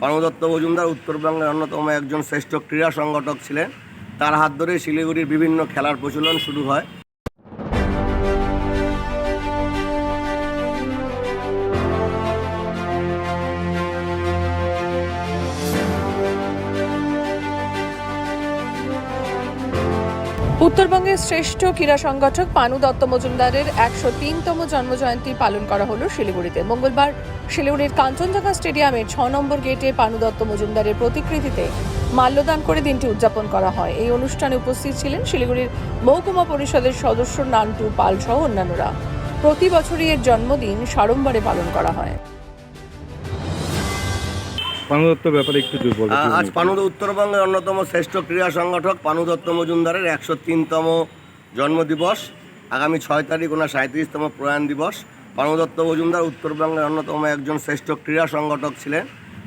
পানু দত্ত মজুমদার উত্তরবঙ্গের অন্যতম একজন শ্রেষ্ঠ ক্রীড়া সংগঠক ছিলেন। তার হাত ধরে শিলিগুড়ির বিভিন্ন খেলার প্রচলন শুরু হয়। উত্তরবঙ্গের শ্রেষ্ঠ ক্রীড়া সংগঠক পানু দত্ত মজুমদারের 103তম জন্মজয়ন্তী পালন করা হলো শিলিগুড়িতে। মঙ্গলবার শিলিগুড়ির কাঞ্চনজঙ্ঘা স্টেডিয়ামের 6 নম্বর গেটে পানু দত্ত মজুমদারের প্রতিকৃতিতে মাল্যদান করে দিনটি উদযাপন করা হয়। এই অনুষ্ঠানে উপস্থিত ছিলেন শিলিগুড়ির মহকুমা পরিষদের সদস্য নান্টু পাল সহ অন্যান্যরা। প্রতি বছরই এর জন্মদিন সাড়ম্বরে পালন করা হয়। পানু দত্তর ব্যাপারে একটু বলবেন? আজ উত্তরবঙ্গের অন্যতম শ্রেষ্ঠ ক্রীড়া সংগঠক পানু দত্ত মজুমদারের 103তম জন্মদিবস। আগামী 6 তারিখ ওনার 37তম প্রয়াণ দিবস। পানু দত্ত মজুমদার উত্তরবঙ্গের অন্যতম একজন শ্রেষ্ঠ ক্রীড়া সংগঠক ছিলেন।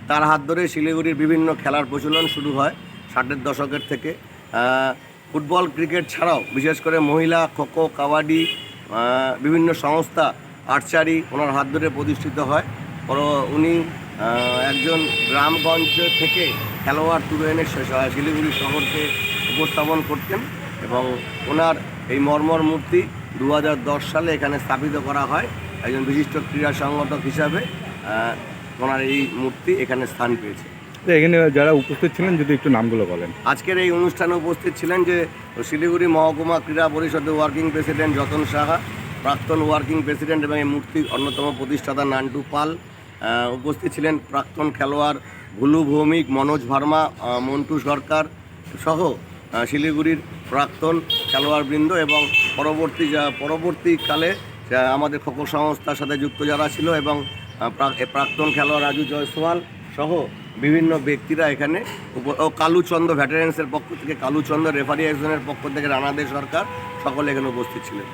তার হাত ধরে শিলিগুড়ির বিভিন্ন খেলার প্রচলন শুরু হয় 60-এর দশকের থেকে। ফুটবল, ক্রিকেট ছাড়াও বিশেষ করে মহিলা, খোখো, কাবাডি, বিভিন্ন সংস্থা, আর্চারি ওনার হাত ধরে প্রতিষ্ঠিত হয়। উনি একজন গ্রামগঞ্জ থেকে খেলোয়াড় তুলে এনে শিলিগুড়ি শহরকে উপস্থাপন করতেন এবং ওনার এই মর্মর মূর্তি 2010 সালে এখানে স্থাপিত করা হয়। একজন বিশিষ্ট ক্রীড়া সংগঠক হিসাবে ওনার এই মূর্তি এখানে স্থান পেয়েছে। এখানে যারা উপস্থিত ছিলেন যদি একটু নামগুলো বলেন। আজকের এই অনুষ্ঠানে উপস্থিত ছিলেন যে শিলিগুড়ি মহকুমা ক্রীড়া পরিষদের ওয়ার্কিং প্রেসিডেন্ট যতন সাহা, প্রাক্তন ওয়ার্কিং প্রেসিডেন্ট এবং এই মূর্তির অন্যতম প্রতিষ্ঠাতা নান্টু পাল। উপস্থিত ছিলেন প্রাক্তন খেলোয়াড় ভুলু ভৌমিক, মনোজ ভার্মা, মন্টু সরকার সহ শিলিগুড়ির প্রাক্তন খেলোয়াড়বৃন্দ এবং পরবর্তীকালে আমাদের খোখো সংস্থার সাথে যুক্ত যারা ছিল এবং প্রাক্তন খেলোয়াড় রাজু জয়সওয়াল সহ বিভিন্ন ব্যক্তিরা এখানে কালুচন্দ্র ভেটারেন্সের পক্ষ থেকে, কালুচন্দ্র রেফারি একজনের পক্ষ থেকে রানাদে সরকার, সকলে এখানে উপস্থিত ছিলেন।